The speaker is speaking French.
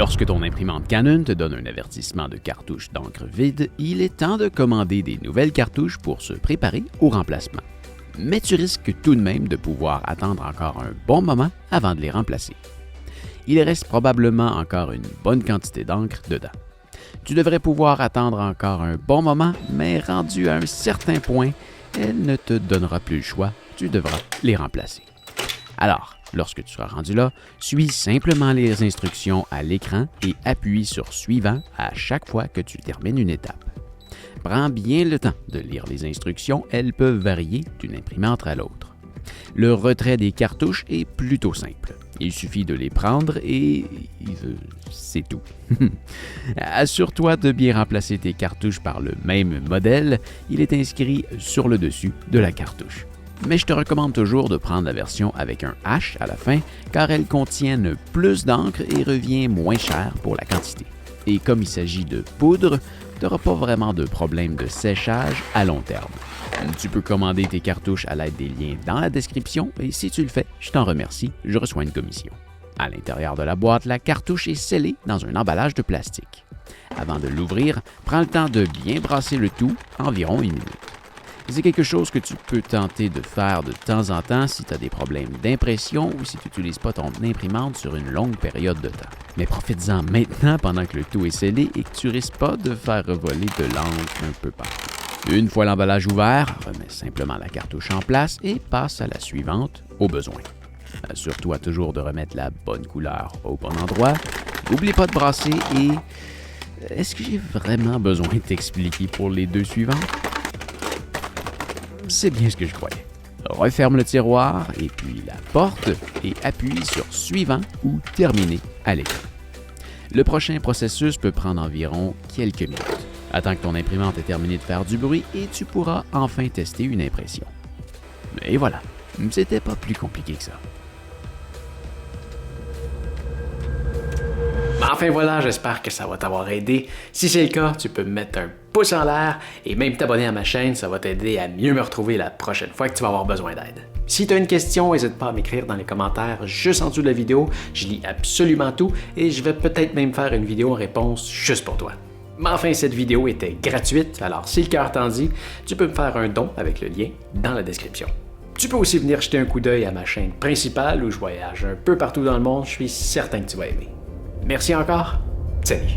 Lorsque ton imprimante Canon te donne un avertissement de cartouche d'encre vide, il est temps de commander des nouvelles cartouches pour se préparer au remplacement. Mais tu risques tout de même de pouvoir attendre encore un bon moment avant de les remplacer. Il reste probablement encore une bonne quantité d'encre dedans. Tu devrais pouvoir attendre encore un bon moment, mais rendu à un certain point, elle ne te donnera plus le choix, tu devras les remplacer. Alors, lorsque tu seras rendu là, suis simplement les instructions à l'écran et appuie sur « Suivant » à chaque fois que tu termines une étape. Prends bien le temps de lire les instructions, elles peuvent varier d'une imprimante à l'autre. Le retrait des cartouches est plutôt simple. Il suffit de les prendre et c'est tout. Assure-toi de bien remplacer tes cartouches par le même modèle, il est inscrit sur le dessus de la cartouche. Mais je te recommande toujours de prendre la version avec un H à la fin car elles contiennent plus d'encre et revient moins cher pour la quantité. Et comme il s'agit de poudre, tu n'auras pas vraiment de problème de séchage à long terme. Tu peux commander tes cartouches à l'aide des liens dans la description et si tu le fais, je t'en remercie, je reçois une commission. À l'intérieur de la boîte, la cartouche est scellée dans un emballage de plastique. Avant de l'ouvrir, prends le temps de bien brasser le tout, environ 1 minute. C'est quelque chose que tu peux tenter de faire de temps en temps si tu as des problèmes d'impression ou si tu n'utilises pas ton imprimante sur une longue période de temps. Mais profites-en maintenant pendant que le tout est scellé et que tu risques pas de faire revoler de l'encre un peu partout. Une fois l'emballage ouvert, remets simplement la cartouche en place et passe à la suivante au besoin. Assure-toi toujours de remettre la bonne couleur au bon endroit. N'oublie pas de brasser et... Est-ce que j'ai vraiment besoin de t'expliquer pour les deux suivantes? C'est bien ce que je croyais. Referme le tiroir et puis la porte et appuie sur « Suivant » ou « Terminé » à l'écran. Le prochain processus peut prendre environ quelques minutes. Attends que ton imprimante ait terminé de faire du bruit et tu pourras enfin tester une impression. Et voilà, c'était pas plus compliqué que ça. Enfin voilà, j'espère que ça va t'avoir aidé. Si c'est le cas, tu peux me mettre un pouce en l'air et même t'abonner à ma chaîne, ça va t'aider à mieux me retrouver la prochaine fois que tu vas avoir besoin d'aide. Si tu as une question, n'hésite pas à m'écrire dans les commentaires juste en dessous de la vidéo, je lis absolument tout et je vais peut-être même faire une vidéo en réponse juste pour toi. Mais enfin, cette vidéo était gratuite, alors si le cœur t'en dit, tu peux me faire un don avec le lien dans la description. Tu peux aussi venir jeter un coup d'œil à ma chaîne principale où je voyage un peu partout dans le monde, je suis certain que tu vas aimer. Merci encore, salut!